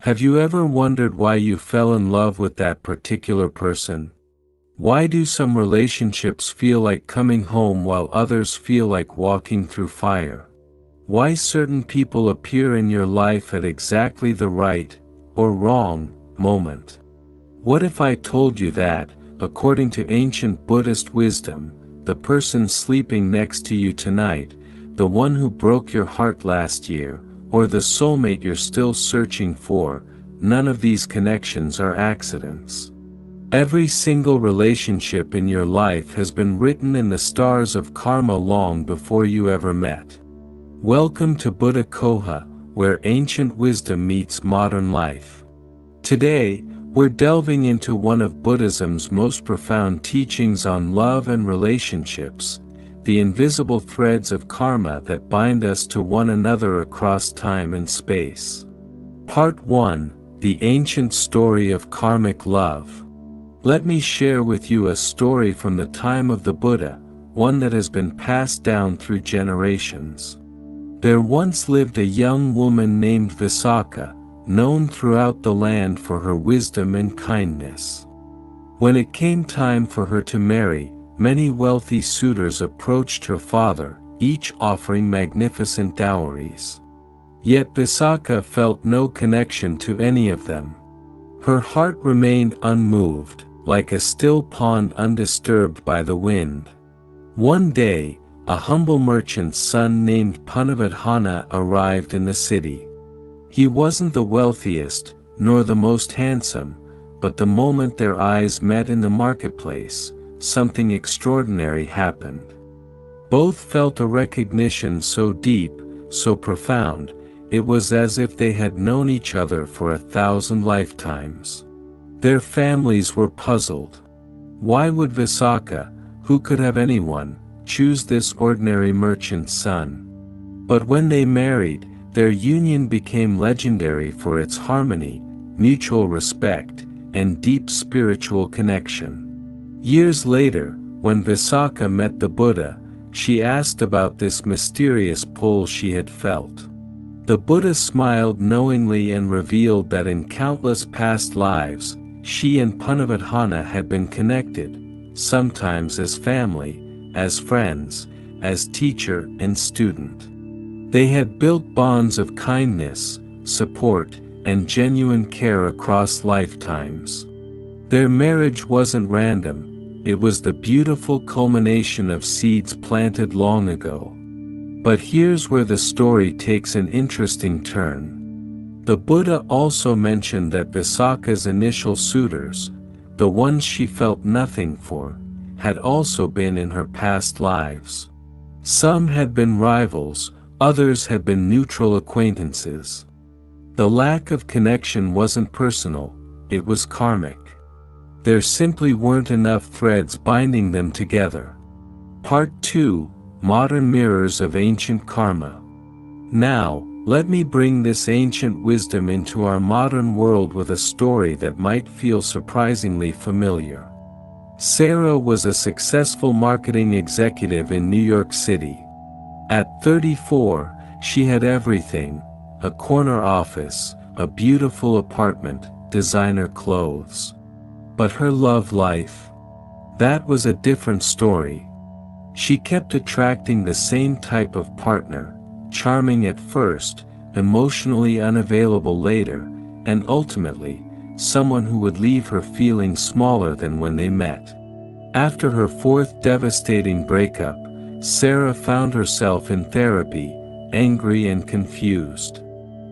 Have you ever wondered why you fell in love with that particular person? Why do some relationships feel like coming home while others feel like walking through fire? Why certain people appear in your life at exactly the right, or wrong, moment? What if I told you that, according to ancient Buddhist wisdom, the person sleeping next to you tonight, the one who broke your heart last year, or the soulmate you're still searching for, none of these connections are accidents. Every single relationship in your life has been written in the stars of karma long before you ever met. Welcome to Buddha Coha, where ancient wisdom meets modern life. Today, we're delving into one of Buddhism's most profound teachings on love and relationships, the invisible threads of karma that bind us to one another across time and space. Part 1: The Ancient Story of Karmic Love. Let me share with you a story from the time of the Buddha, one that has been passed down through generations. There once lived a young woman named Visakha, known throughout the land for her wisdom and kindness. When it came time for her to marry, many wealthy suitors approached her father, each offering magnificent dowries. Yet Visakha felt no connection to any of them. Her heart remained unmoved, like a still pond undisturbed by the wind. One day, a humble merchant's son named Punavadhana arrived in the city. He wasn't the wealthiest, nor the most handsome, but the moment their eyes met in the marketplace, something extraordinary happened. Both felt a recognition so deep, so profound, it was as if they had known each other for 1,000 lifetimes. Their families were puzzled. Why would Visakha, who could have anyone, choose this ordinary merchant's son? But when they married, their union became legendary for its harmony, mutual respect, and deep spiritual connection. Years later, when Visakha met the Buddha, she asked about this mysterious pull she had felt. The Buddha smiled knowingly and revealed that in countless past lives, she and Punavadhana had been connected, sometimes as family, as friends, as teacher and student. They had built bonds of kindness, support, and genuine care across lifetimes. Their marriage wasn't random, it was the beautiful culmination of seeds planted long ago. But here's where the story takes an interesting turn. The Buddha also mentioned that Visakha's initial suitors, the ones she felt nothing for, had also been in her past lives. Some had been rivals, others had been neutral acquaintances. The lack of connection wasn't personal, it was karmic. There simply weren't enough threads binding them together. Part 2: Modern Mirrors of Ancient Karma. Now, let me bring this ancient wisdom into our modern world with a story that might feel surprisingly familiar. Sarah was a successful marketing executive in New York City. At 34, she had everything: a corner office, a beautiful apartment, designer clothes. But her love life? That was a different story. She kept attracting the same type of partner, charming at first, emotionally unavailable later, and ultimately, someone who would leave her feeling smaller than when they met. After her fourth devastating breakup, Sarah found herself in therapy, angry and confused.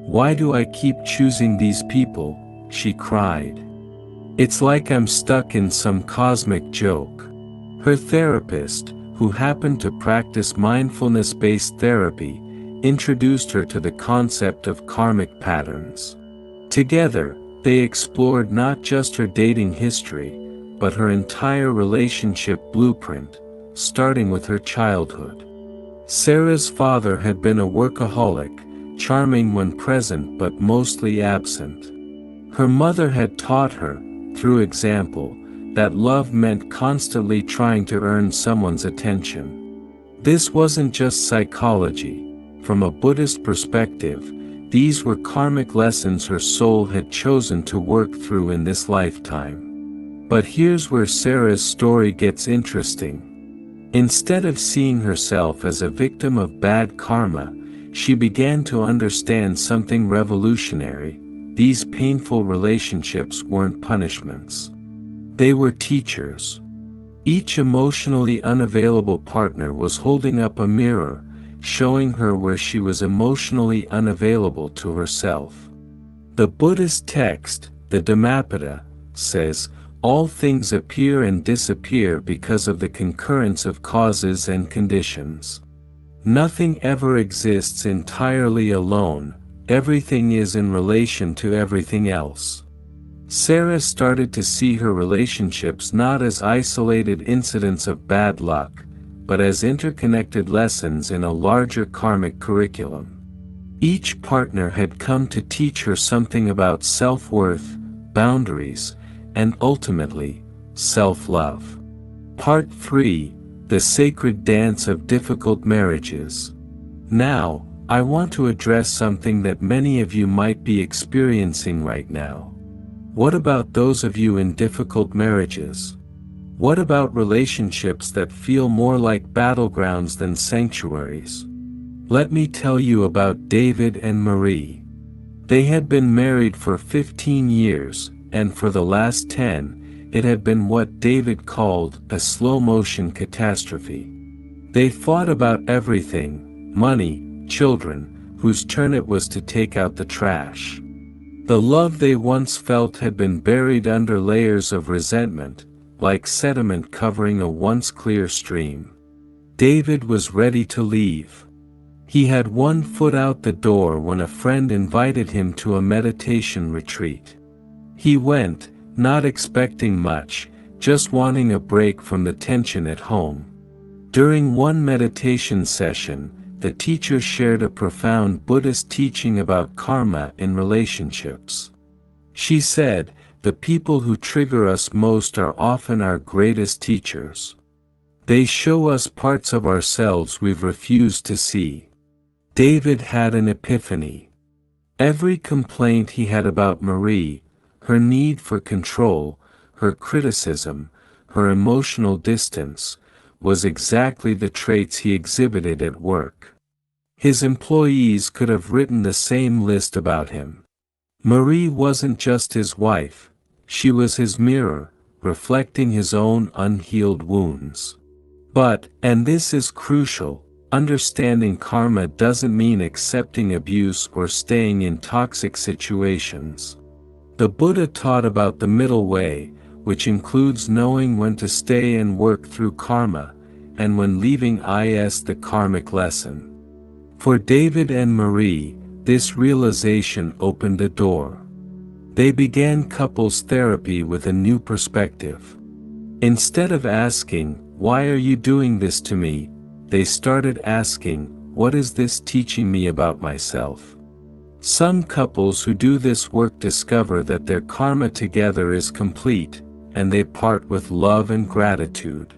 "Why do I keep choosing these people?" she cried. "It's like I'm stuck in some cosmic joke." Her therapist, who happened to practice mindfulness-based therapy, introduced her to the concept of karmic patterns. Together, they explored not just her dating history, but her entire relationship blueprint, starting with her childhood. Sarah's father had been a workaholic, charming when present but mostly absent. Her mother had taught her, through example, that love meant constantly trying to earn someone's attention. This wasn't just psychology. From a Buddhist perspective, These were karmic lessons her soul had chosen to work through in this lifetime. But here's where Sarah's story gets interesting. Instead of seeing herself as a victim of bad karma, she began to understand something revolutionary. These painful relationships weren't punishments. They were teachers. Each emotionally unavailable partner was holding up a mirror, showing her where she was emotionally unavailable to herself. The Buddhist text, the Dhammapada, says, "All things appear and disappear because of the concurrence of causes and conditions. Nothing ever exists entirely alone, everything is in relation to everything else." Sarah started to see her relationships not as isolated incidents of bad luck, but as interconnected lessons in a larger karmic curriculum. Each partner had come to teach her something about self-worth, boundaries, and ultimately, self-love. Part 3: The Sacred Dance of Difficult Marriages. Now, I want to address something that many of you might be experiencing right now. What about those of you in difficult marriages? What about relationships that feel more like battlegrounds than sanctuaries? Let me tell you about David and Marie. They had been married for 15 years, and for the last 10, it had been what David called a slow-motion catastrophe. They fought about everything: money, children, whose turn it was to take out the trash. The love they once felt had been buried under layers of resentment, like sediment covering a once clear stream. David was ready to leave. He had one foot out the door when a friend invited him to a meditation retreat. He went, not expecting much, just wanting a break from the tension at home. During one meditation session, the teacher shared a profound Buddhist teaching about karma in relationships. She said, "The people who trigger us most are often our greatest teachers. They show us parts of ourselves we've refused to see." David had an epiphany. Every complaint he had about Marie, her need for control, her criticism, her emotional distance, was exactly the traits he exhibited at work. His employees could have written the same list about him. Marie wasn't just his wife, she was his mirror, reflecting his own unhealed wounds. But, and this is crucial, understanding karma doesn't mean accepting abuse or staying in toxic situations. The Buddha taught about the middle way, which includes knowing when to stay and work through karma, and when leaving is the karmic lesson. For David and Marie, this realization opened a door. They began couples therapy with a new perspective. Instead of asking, "Why are you doing this to me?" they started asking, "What is this teaching me about myself?" Some couples who do this work discover that their karma together is complete, and they part with love and gratitude.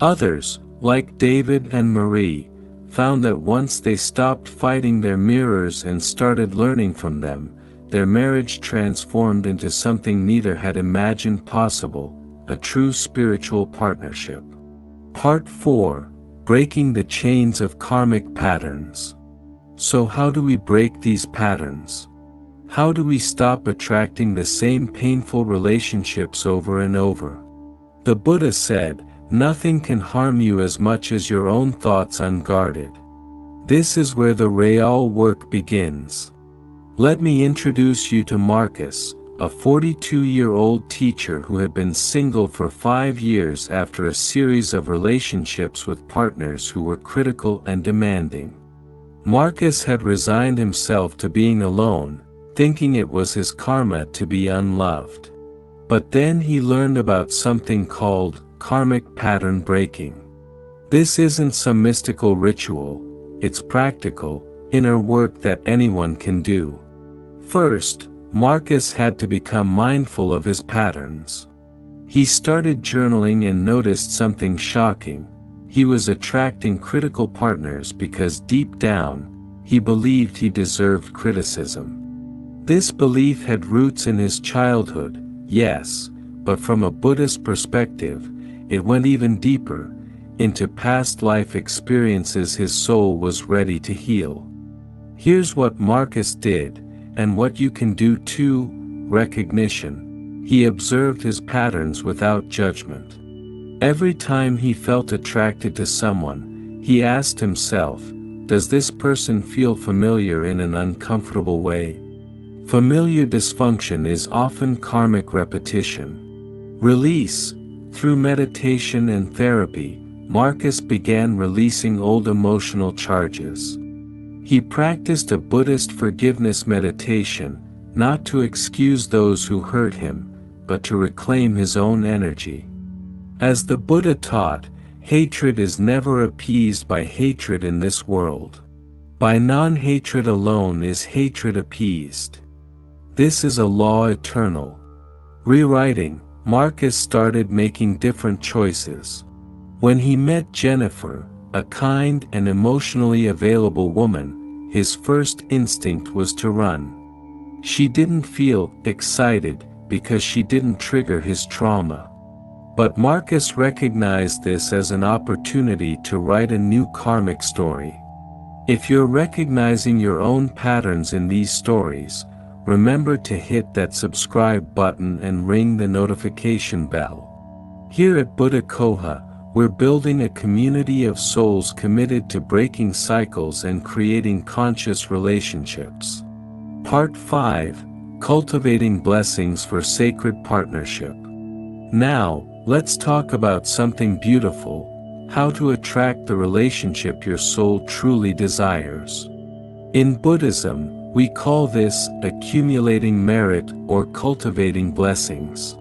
Others, like David and Marie, found that once they stopped fighting their mirrors and started learning from them, their marriage transformed into something neither had imagined possible: a true spiritual partnership. Part 4: Breaking the Chains of Karmic Patterns. So how do we break these patterns? How do we stop attracting the same painful relationships over and over? The Buddha said, "Nothing can harm you as much as your own thoughts unguarded." This is where the real work begins. Let me introduce you to Marcus, a 42-year-old teacher who had been single for 5 years after a series of relationships with partners who were critical and demanding. Marcus had resigned himself to being alone, thinking it was his karma to be unloved. But then he learned about something called karmic pattern breaking. This isn't some mystical ritual, it's practical, inner work that anyone can do. First, Marcus had to become mindful of his patterns. He started journaling and noticed something shocking. He was attracting critical partners because deep down, he believed he deserved criticism. This belief had roots in his childhood, yes, but from a Buddhist perspective, it went even deeper, into past life experiences his soul was ready to heal. Here's what Marcus did, and what you can do too: recognition. He observed his patterns without judgment. Every time he felt attracted to someone, he asked himself, does this person feel familiar in an uncomfortable way? Familiar dysfunction is often karmic repetition. Release. Through meditation and therapy, Marcus began releasing old emotional charges. He practiced a Buddhist forgiveness meditation, not to excuse those who hurt him, but to reclaim his own energy. As the Buddha taught, hatred is never appeased by hatred in this world. By non-hatred alone is hatred appeased. This is a law eternal. Rewriting, Marcus started making different choices. When he met Jennifer, a kind and emotionally available woman, his first instinct was to run. She didn't feel excited because she didn't trigger his trauma. But Marcus recognized this as an opportunity to write a new karmic story. If you're recognizing your own patterns in these stories, remember to hit that subscribe button and ring the notification bell. Here at Buddha Coha, we're building a community of souls committed to breaking cycles and creating conscious relationships. Part 5: Cultivating Blessings for Sacred Partnership. Now, let's talk about something beautiful: how to attract the relationship your soul truly desires. In Buddhism, we call this accumulating merit or cultivating blessings.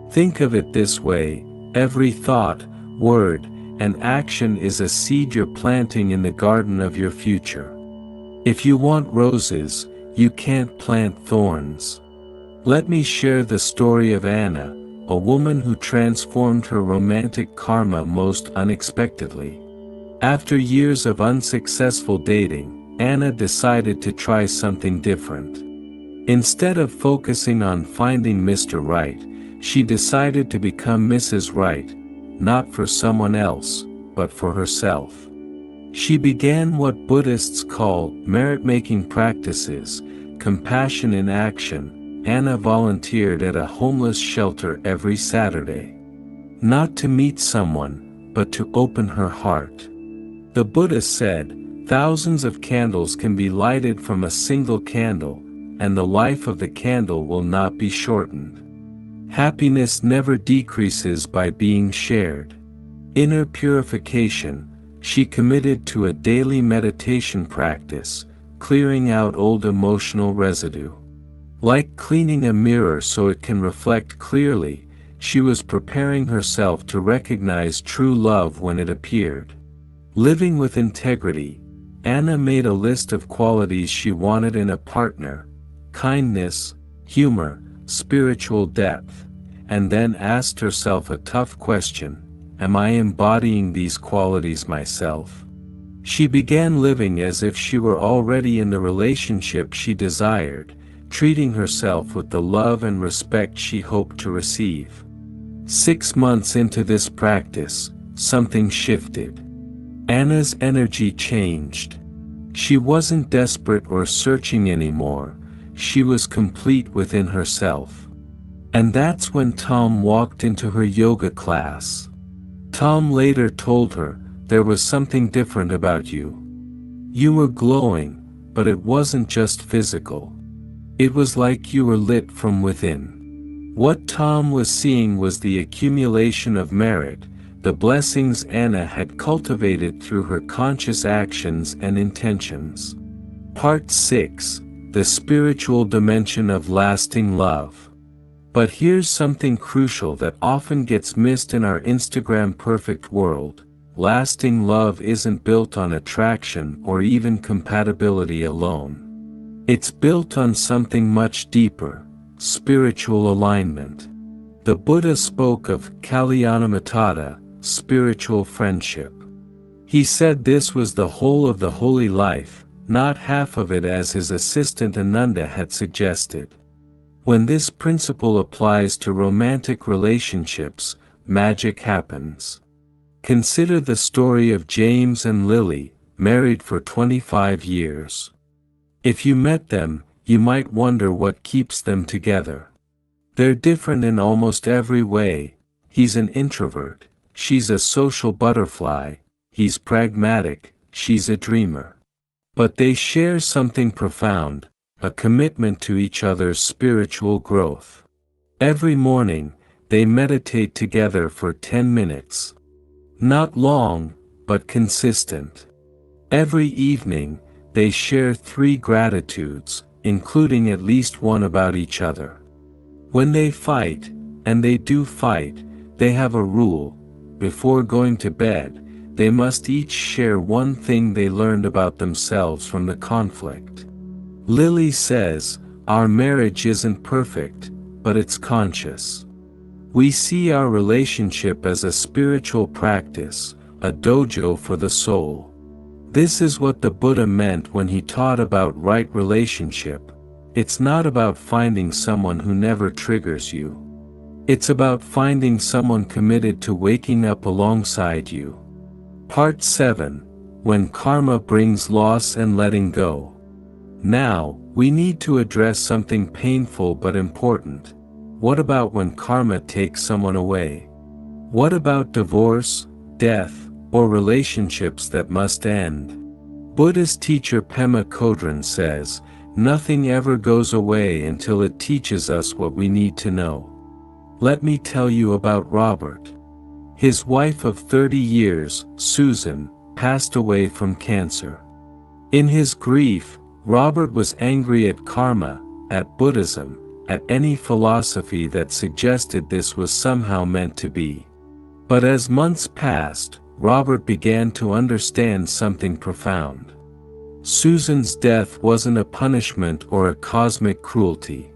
Think of it this way: every thought, word, and action is a seed you're planting in the garden of your future. If you want roses, you can't plant thorns. Let me share the story of Anna, a woman who transformed her romantic karma most unexpectedly. After years of unsuccessful dating, Anna decided to try something different. Instead of focusing on finding Mr. Right, she decided to become Mrs. Right, not for someone else, but for herself. She began what Buddhists call merit-making practices, compassion in action. Anna volunteered at a homeless shelter every Saturday. Not to meet someone, but to open her heart. The Buddha said, thousands of candles can be lighted from a single candle, and the life of the candle will not be shortened. Happiness never decreases by being shared. Inner purification. She committed to a daily meditation practice, clearing out old emotional residue. Like cleaning a mirror so it can reflect clearly, she was preparing herself to recognize true love when it appeared. Living with integrity. Anna made a list of qualities she wanted in a partner: kindness, humor, spiritual depth, and then asked herself a tough question: am I embodying these qualities myself? She began living as if she were already in the relationship she desired, treating herself with the love and respect she hoped to receive. 6 months into this practice, something shifted. Anna's energy changed. She wasn't desperate or searching anymore, she was complete within herself. And that's when Tom walked into her yoga class. Tom later told her, there was something different about you. You were glowing, but it wasn't just physical. It was like you were lit from within. What Tom was seeing was the accumulation of merit, the blessings Anna had cultivated through her conscious actions and intentions. Part 6: The Spiritual Dimension of Lasting Love. But here's something crucial that often gets missed in our Instagram perfect world. Lasting love isn't built on attraction or even compatibility alone. It's built on something much deeper: spiritual alignment. The Buddha spoke of Kalyanamittata, spiritual friendship. He said this was the whole of the holy life, not half of it as his assistant Ananda had suggested. When this principle applies to romantic relationships, magic happens. Consider the story of James and Lily, married for 25 years. If you met them, you might wonder what keeps them together. They're different in almost every way. He's an introvert, she's a social butterfly, he's pragmatic, she's a dreamer. But they share something profound, a commitment to each other's spiritual growth. Every morning, they meditate together for 10 minutes. Not long, but consistent. Every evening, they share 3 gratitudes, including at least one about each other. When they fight, and they do fight, they have a rule: before going to bed, they must each share one thing they learned about themselves from the conflict. Lily says, "Our marriage isn't perfect, but it's conscious. We see our relationship as a spiritual practice, a dojo for the soul." This is what the Buddha meant when he taught about right relationship. It's not about finding someone who never triggers you. It's about finding someone committed to waking up alongside you. Part 7. When Karma Brings Loss and Letting Go. Now, we need to address something painful but important. What about when karma takes someone away? What about divorce, death, or relationships that must end? Buddhist teacher Pema Chodron says, "Nothing ever goes away until it teaches us what we need to know." Let me tell you about Robert. His wife of 30 years, Susan, passed away from cancer. In his grief, Robert was angry at karma, at Buddhism, at any philosophy that suggested this was somehow meant to be. But as months passed, Robert began to understand something profound. Susan's death wasn't a punishment or a cosmic cruelty.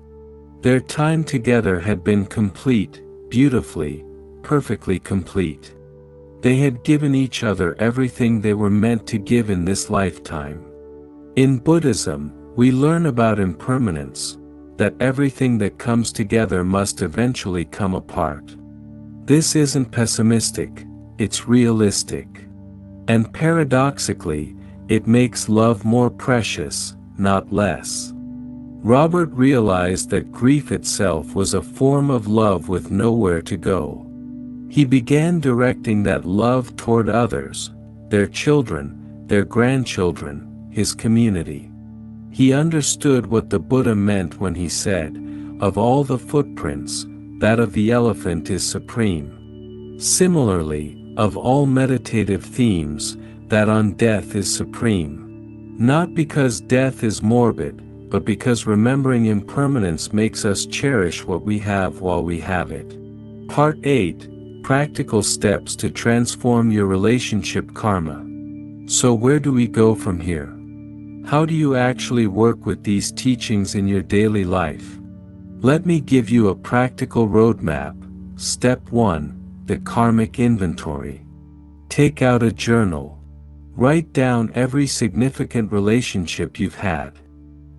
Their time together had been complete, beautifully, perfectly complete. They had given each other everything they were meant to give in this lifetime. In Buddhism, we learn about impermanence, that everything that comes together must eventually come apart. This isn't pessimistic, it's realistic. And paradoxically, it makes love more precious, not less. Robert realized that grief itself was a form of love with nowhere to go. He began directing that love toward others, their children, their grandchildren, his community. He understood what the Buddha meant when he said, "Of all the footprints, that of the elephant is supreme." Similarly, of all meditative themes, that on death is supreme. Not because death is morbid, but because remembering impermanence makes us cherish what we have while we have it. Part 8. Practical Steps to Transform Your Relationship Karma. So where do we go from here? How do you actually work with these teachings in your daily life? Let me give you a practical roadmap. Step 1. The Karmic Inventory. Take out a journal. Write down every significant relationship you've had.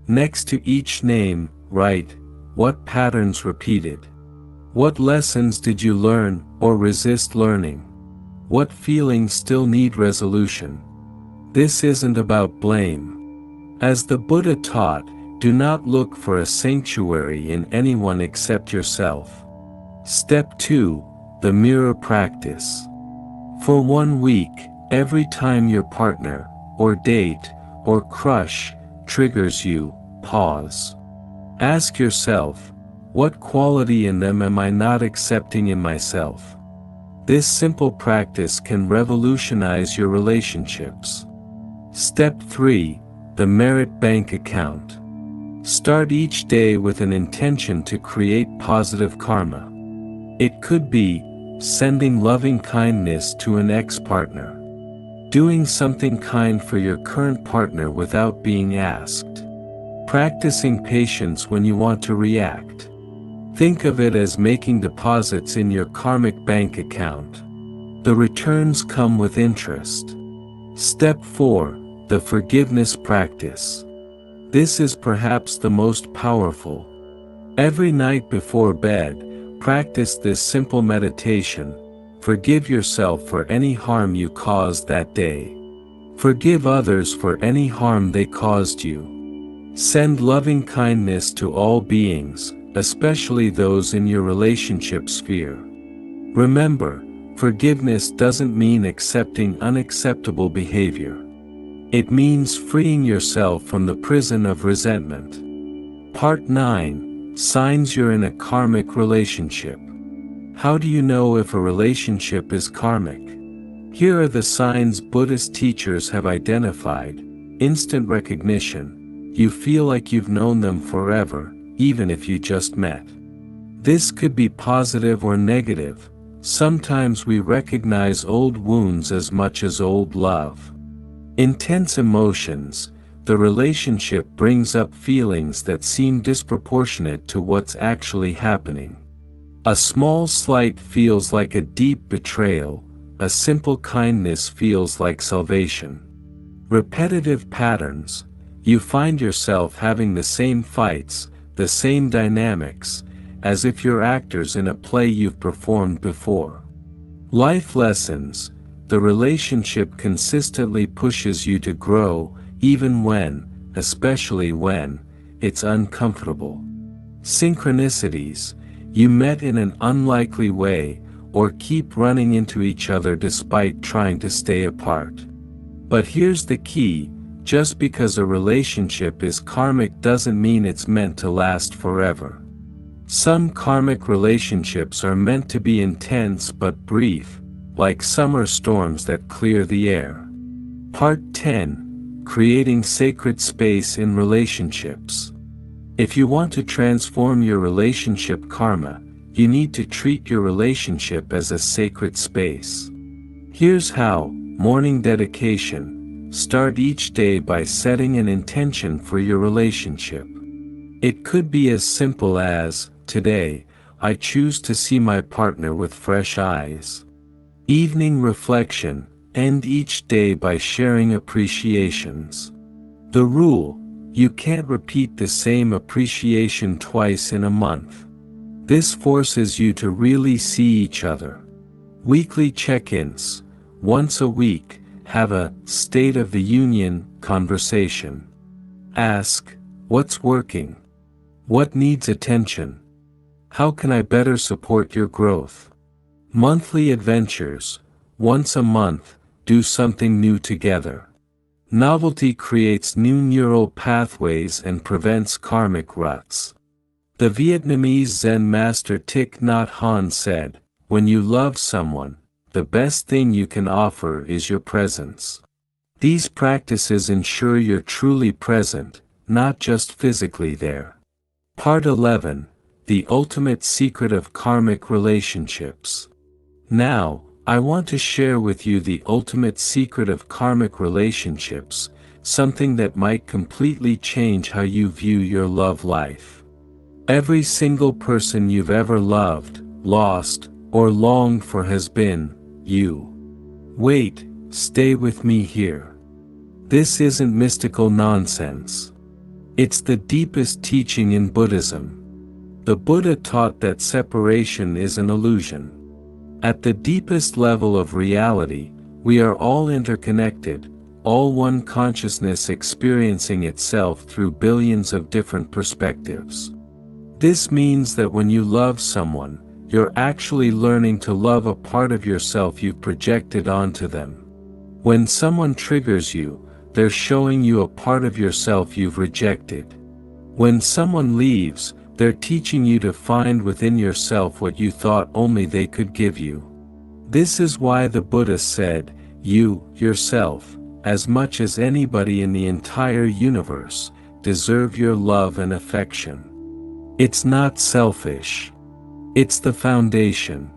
Next to each name, write, what patterns repeated? What lessons did you learn, or resist learning? What feelings still need resolution? This isn't about blame. As the Buddha taught, do not look for a sanctuary in anyone except yourself. Step 2. The Mirror Practice. For 1 week, every time your partner, or date, or crush, triggers you, pause. Ask yourself, what quality in them am I not accepting in myself? This simple practice can revolutionize your relationships. Step 3. The Merit Bank Account. Start each day with an intention to create positive karma. It could be sending loving kindness to an ex-partner, doing something kind for your current partner without being asked, practicing patience when you want to react. Think of it as making deposits in your karmic bank account. The returns come with interest. Step 4. the forgiveness practice. This is perhaps the most powerful. Every night before bed, practice this simple meditation. Forgive yourself for any harm you caused that day. Forgive others for any harm they caused you. Send loving kindness to all beings, especially those in your relationship sphere. Remember, forgiveness doesn't mean accepting unacceptable behavior. It means freeing yourself from the prison of resentment. Part 9. Signs you're in a karmic relationship. How do you know if a relationship is karmic? Here are the signs Buddhist teachers have identified. Instant recognition. You feel like you've known them forever, even if you just met. This could be positive or negative. Sometimes we recognize old wounds as much as old love. Intense emotions. The relationship brings up feelings that seem disproportionate to what's actually happening. A small slight feels like a deep betrayal, a simple kindness feels like salvation. Repetitive patterns. You find yourself having the same fights, the same dynamics, as if you're actors in a play you've performed before. Life lessons. The relationship consistently pushes you to grow, even when, especially when, it's uncomfortable. Synchronicities. You met in an unlikely way, or keep running into each other despite trying to stay apart. But here's the key, just because a relationship is karmic doesn't mean it's meant to last forever. Some karmic relationships are meant to be intense but brief, like summer storms that clear the air. Part 10. Creating sacred space in relationships. If you want to transform your relationship karma, you need to treat your relationship as a sacred space. Here's how. Morning dedication. Start each day by setting an intention for your relationship. It could be as simple as, today, I choose to see my partner with fresh eyes. Evening reflection. End each day by sharing appreciations. The rule. You can't repeat the same appreciation twice in a month. This forces you to really see each other. Weekly check-ins. Once a week, have a State of the Union conversation. Ask, what's working? What needs attention? How can I better support your growth? Monthly adventures. Once a month, do something new together. Novelty creates new neural pathways and prevents karmic ruts. The Vietnamese Zen master Thich Nhat Hanh said, "When you love someone, the best thing you can offer is your presence." These practices ensure you're truly present, not just physically there. Part 11. The Ultimate Secret of Karmic Relationships. Now, I want to share with you the ultimate secret of karmic relationships, something that might completely change how you view your love life. Every single person you've ever loved, lost, or longed for has been you. Wait, stay with me here. This isn't mystical nonsense. It's the deepest teaching in Buddhism. The Buddha taught that separation is an illusion. At the deepest level of reality, we are all interconnected, all one consciousness experiencing itself through billions of different perspectives. This means that when you love someone, you're actually learning to love a part of yourself you've projected onto them. When someone triggers you, they're showing you a part of yourself you've rejected. When someone leaves, they're teaching you to find within yourself what you thought only they could give you. This is why the Buddha said, you, yourself, as much as anybody in the entire universe, deserve your love and affection. It's not selfish. It's the foundation.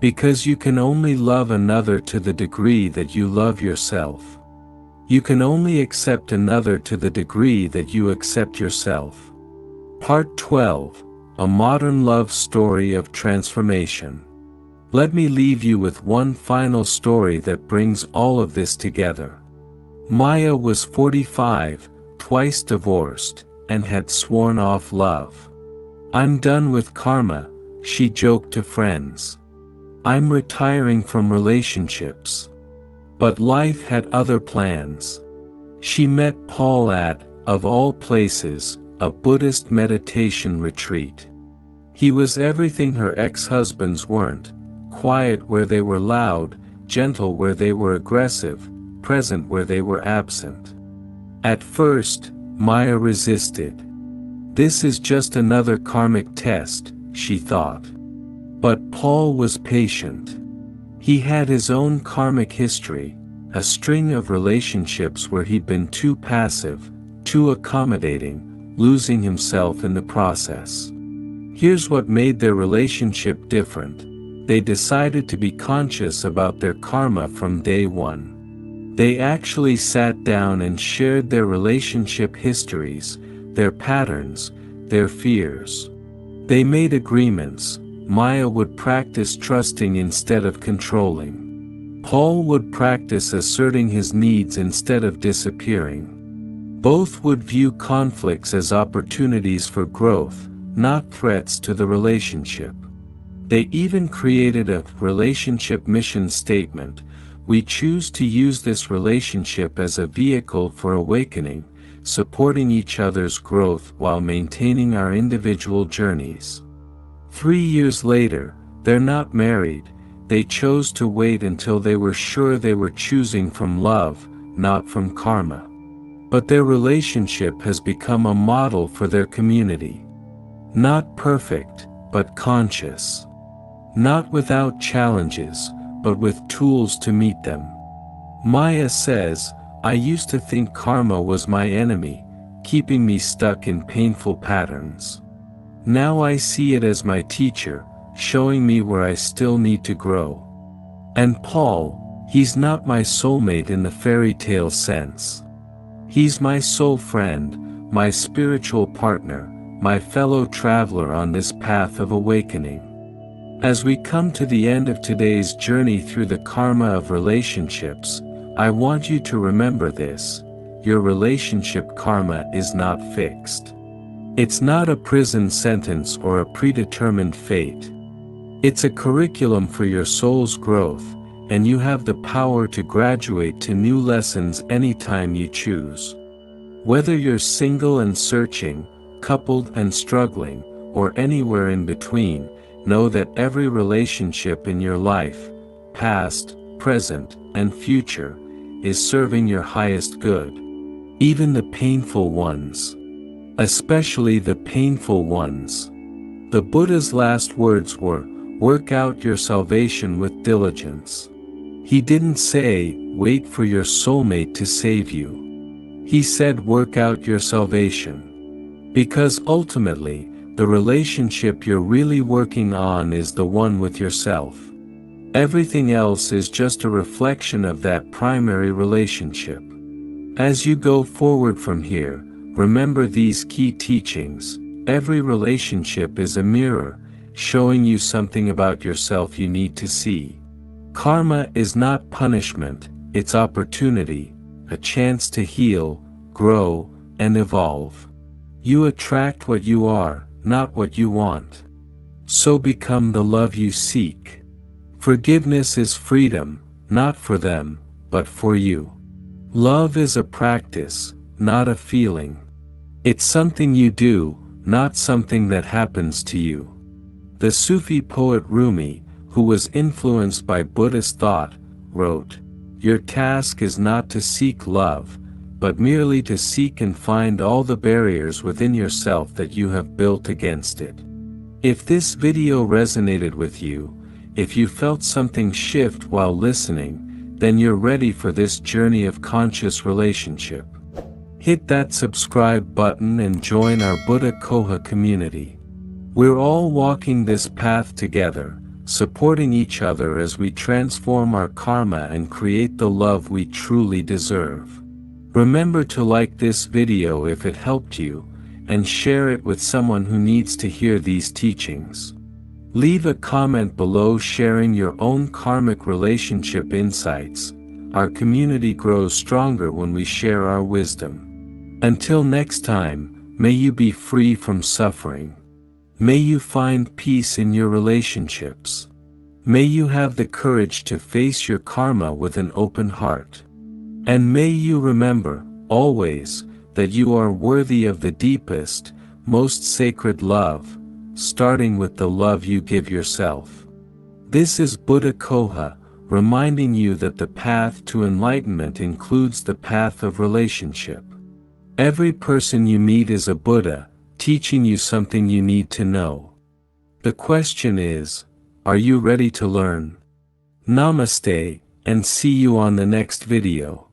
Because you can only love another to the degree that you love yourself. You can only accept another to the degree that you accept yourself. Part 12. A Modern Love Story of Transformation. Let me leave you with one final story that brings all of this together. Maya was 45, twice divorced, and had sworn off love. "I'm done with karma," she joked to friends. "I'm retiring from relationships." But life had other plans. She met Paul at, of all places, a Buddhist meditation retreat. He was everything her ex-husbands weren't: quiet where they were loud, gentle where they were aggressive, present where they were absent. At first, Maya resisted. "This is just another karmic test," she thought. But Paul was patient. He had his own karmic history, a string of relationships where he'd been too passive, too accommodating, losing himself in the process. Here's what made their relationship different: they decided to be conscious about their karma from day one. They actually sat down and shared their relationship histories, their patterns, their fears. They made agreements. Maya would practice trusting instead of controlling. Paul would practice asserting his needs instead of disappearing. Both would view conflicts as opportunities for growth, not threats to the relationship. They even created a relationship mission statement: "We choose to use this relationship as a vehicle for awakening, supporting each other's growth while maintaining our individual journeys." 3 years later, they're not married. They chose to wait until they were sure they were choosing from love, not from karma. But their relationship has become a model for their community. Not perfect, but conscious. Not without challenges, but with tools to meet them. Maya says, "I used to think karma was my enemy, keeping me stuck in painful patterns. Now I see it as my teacher, showing me where I still need to grow." And Paul, he's not my soulmate in the fairy tale sense. He's my soul friend, my spiritual partner, my fellow traveler on this path of awakening. As we come to the end of today's journey through the karma of relationships, I want you to remember this: your relationship karma is not fixed. It's not a prison sentence or a predetermined fate. It's a curriculum for your soul's growth, and you have the power to graduate to new lessons anytime you choose. Whether you're single and searching, coupled and struggling, or anywhere in between, know that every relationship in your life, past, present, and future, is serving your highest good. Even the painful ones. Especially the painful ones. The Buddha's last words were, "Work out your salvation with diligence." He didn't say, "Wait for your soulmate to save you." He said, "Work out your salvation." Because ultimately, the relationship you're really working on is the one with yourself. Everything else is just a reflection of that primary relationship. As you go forward from here, remember these key teachings: every relationship is a mirror, showing you something about yourself you need to see. Karma is not punishment, it's opportunity, a chance to heal, grow, and evolve. You attract what you are, not what you want. So become the love you seek. Forgiveness is freedom, not for them, but for you. Love is a practice, not a feeling. It's something you do, not something that happens to you. The Sufi poet Rumi, who was influenced by Buddhist thought, wrote, "Your task is not to seek love, but merely to seek and find all the barriers within yourself that you have built against it." If this video resonated with you, if you felt something shift while listening, then you're ready for this journey of conscious relationship. Hit that subscribe button and join our Buddha Coha community. We're all walking this path together, supporting each other as we transform our karma and create the love we truly deserve. Remember to like this video if it helped you, and share it with someone who needs to hear these teachings. Leave a comment below sharing your own karmic relationship insights. Our community grows stronger when we share our wisdom. Until next time, may you be free from suffering. May you find peace in your relationships. May you have the courage to face your karma with an open heart. And may you remember, always, that you are worthy of the deepest, most sacred love, starting with the love you give yourself. This is Buddha Coha, reminding you that the path to enlightenment includes the path of relationship. Every person you meet is a Buddha, teaching you something you need to know. The question is, are you ready to learn? Namaste, and see you on the next video.